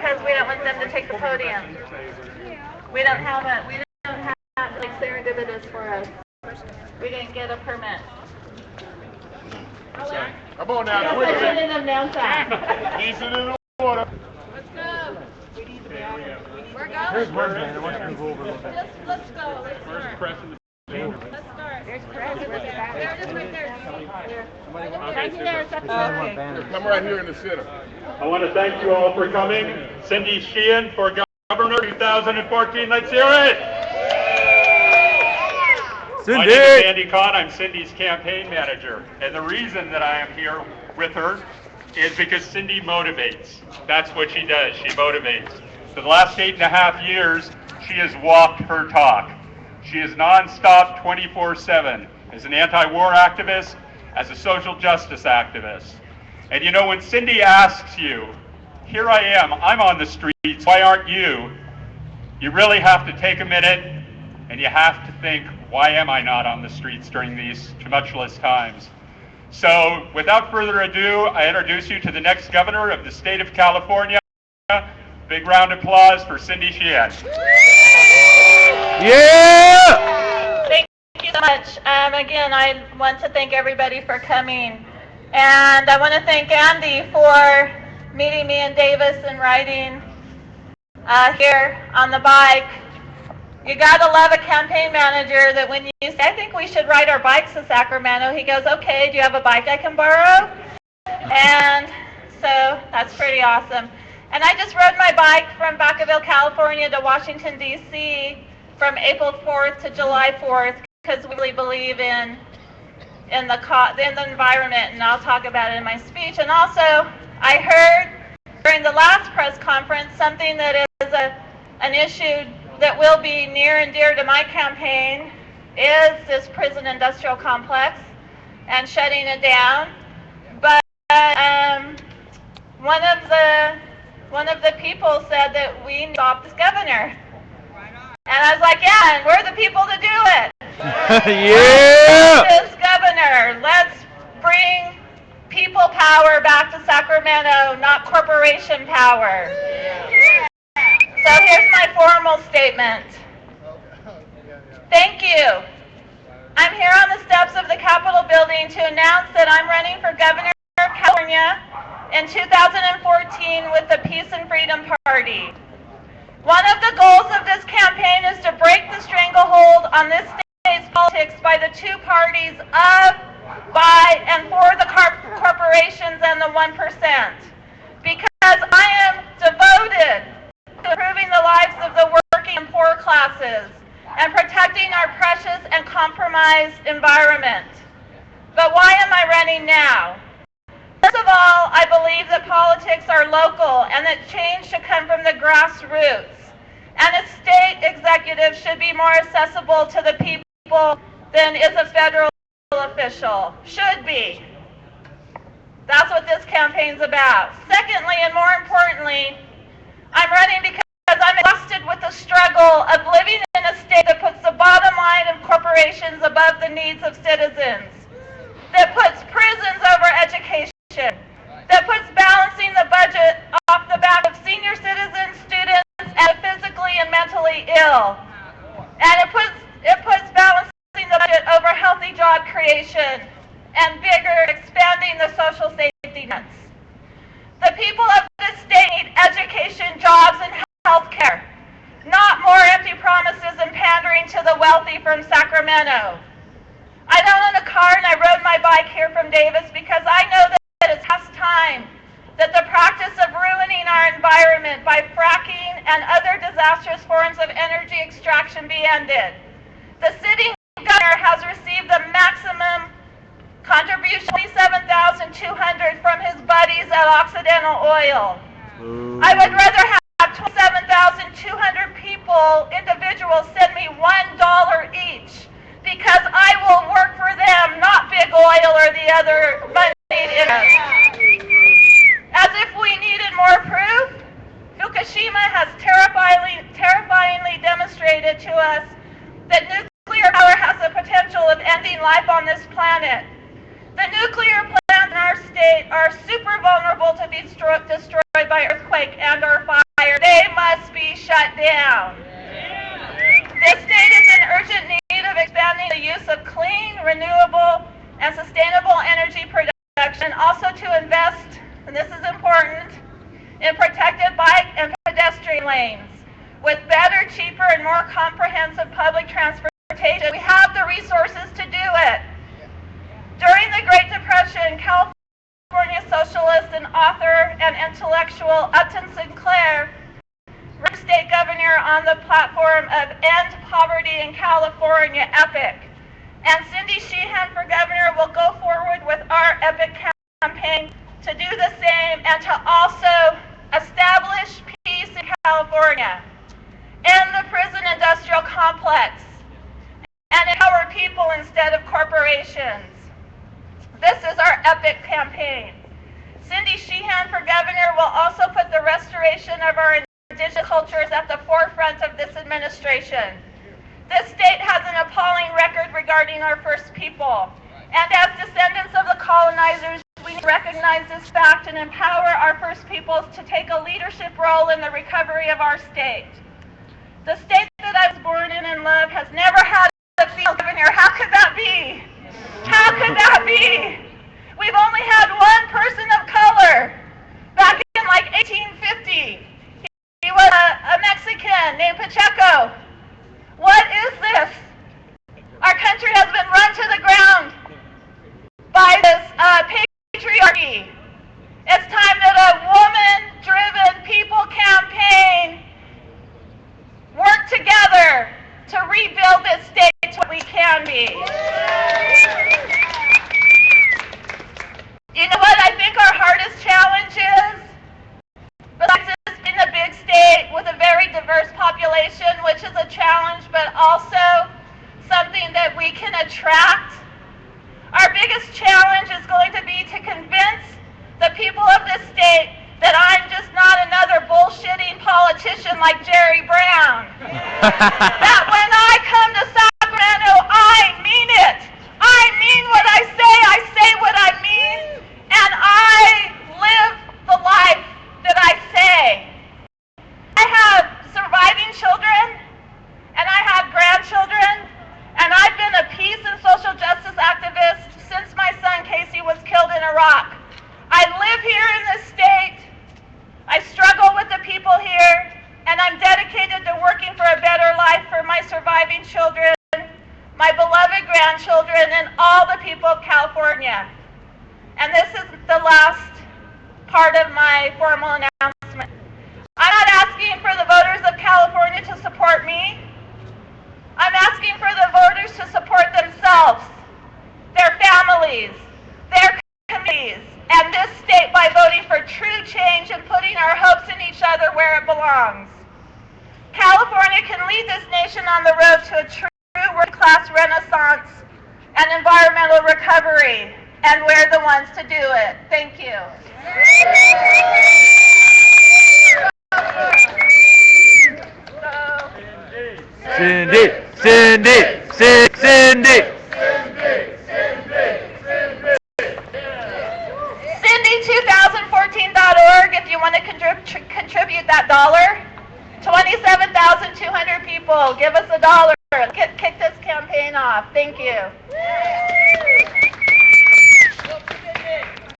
because we don't want them to take the podium. We don't have like serendipitous for us. We didn't get a permit. Come on now, quickly. I should have announced that. Decent in the water. Let's go. We're going. Here's one man. I want you to go over a little bit. Let's go. Let's start. Where's pressing the finger? Let's start. There's press. There it is right there. Right there. Come right here in the center. I want to thank you all for coming. Cindy Sheehan for Governor 2014. Let's hear it. Cindy! My name is Andy Kahn. I'm Cindy's campaign manager. And the reason that I am here with her is because Cindy motivates. That's what she does. She motivates. For the last 8.5 years, she has walked her talk. She is nonstop 24/7 as an anti-war activist, as a social justice activist. And you know, when Cindy asks you, here I am, I'm on the streets, why aren't you? You really have to take a minute and you have to think, why am I not on the streets during these tumultuous times? So, without further ado, I introduce you to the next governor of the state of California. Big round of applause for Cindy Sheehan. Yeah! Thank you so much. Again, I want to thank everybody for coming. And I want to thank Andy for meeting me in Davis and riding here on the bike. You gotta love a campaign manager that when you say, I think we should ride our bikes to Sacramento, he goes, okay, do you have a bike I can borrow? And so that's pretty awesome. And I just rode my bike from Vacaville, California to Washington, D.C. from April 4th to July 4th because we really believe in the environment, and I'll talk about it in my speech. And also, I heard during the last press conference something that is an issue that will be near and dear to my campaign is this prison industrial complex and shutting it down. But one of the people said that we need to stop this governor. And I was like, yeah, and we're the people to do it. Yeah! This governor, let's bring people power back to Sacramento, not corporation power. So here's my formal statement. Thank you. I'm here on the steps of the Capitol building to announce that I'm running for governor of California in 2014 with the Peace and Freedom Party. One of the goals of this campaign is to break the stranglehold on this state's politics by the two parties of, by, and for the corporations and the 1%. Because I am devoted to improving the lives of the working and poor classes and protecting our precious and compromised environment. But why am I running now? First of all, I believe that politics are local and that change should come from the grassroots. And a state executive should be more accessible to the people than is a federal official. Should be. That's what this campaign's about. Secondly, and more importantly, I'm running because I'm exhausted with the struggle of living in a state that puts the bottom line of corporations above the needs of citizens, that puts prisons over education, that puts balancing the budget off the back of senior citizens, students, and physically and mentally ill. And it puts balancing the budget over healthy job creation and expanding the social safety nets. The people of this state need education, jobs, and health care, not more empty promises and pandering to the wealthy from Sacramento. I don't own a car and I rode my bike here from Davis because I know that it's past time that the practice of ruining our environment by fracking and other disastrous forms of energy extraction be ended. The sitting governor has received the maximum contribution, $27,200 from his buddies at Occidental Oil. I would rather have 27,200 individuals send me $1 each because I will work for them, not big oil or the other moneyed interests. As if we needed more proof, Fukushima has terrifyingly demonstrated to us that nuclear power has the potential of ending life on this planet. The nuclear plants in our state are super vulnerable to be destroyed by earthquake and or fire. down. This state is in urgent need of expanding the use of clean, renewable, and sustainable energy production, also to invest, and this is important, in protected bike and pedestrian lanes. With better, cheaper, and more comprehensive public transportation, we have the resources to do it. During the Great Depression, California socialist and author and intellectual Upton Sinclair ran state governor on the platform of End Poverty in California, EPIC. And Cindy Sheehan for governor will go forward with our EPIC campaign to do the same and to also establish peace in California, end the prison industrial complex, and empower people instead of corporations. This is our EPIC campaign. Cindy Sheehan for governor will also put the restoration of our indigenous cultures at the forefront of this administration. This state has an appalling record regarding our First People. And as descendants of the colonizers, we need to recognize this fact and empower our First Peoples to take a leadership role in the recovery of our state. The state that I was born in and love has never had a female governor. How could that be? How could that be? We've only had one person of color back in like 1850. He was a Mexican named Pacheco. What is this? Our country has been run to the ground by this patriarchy. It's time that a woman-driven people campaign work together to rebuild this state to what we can be. You know what I think our hardest challenge is? Besides this being a big state with a very diverse population, which is a challenge, but also something that we can attract, our biggest challenge is going to be to convince the people of this state that I'm just not another bullshitting politician like Jerry Brown. That when I come to Sacramento, I mean it. I mean what I say what I mean, and I live the life that I say. I have surviving children, and I have grandchildren, and I've been a peace and social justice activist since my son Casey was killed in Iraq. I live here in this state. I struggle with the people here, and I'm dedicated to working for a better life for my surviving children, my beloved grandchildren, and all the people of California. And this is the last part of my formal announcement. I'm not asking for the voters of California to support me. I'm asking for the voters to support themselves, their families, their communities, and this state by voting for true change and putting our hopes in each other where it belongs. California can lead this nation on the road to a true world-class renaissance and environmental recovery, and we're the ones to do it. Thank you. Cindy, Cindy, Cindy. Cindy2014.org if you want to contribute that dollar. 27,200 people. Give us $1. Kick this campaign off. Thank you.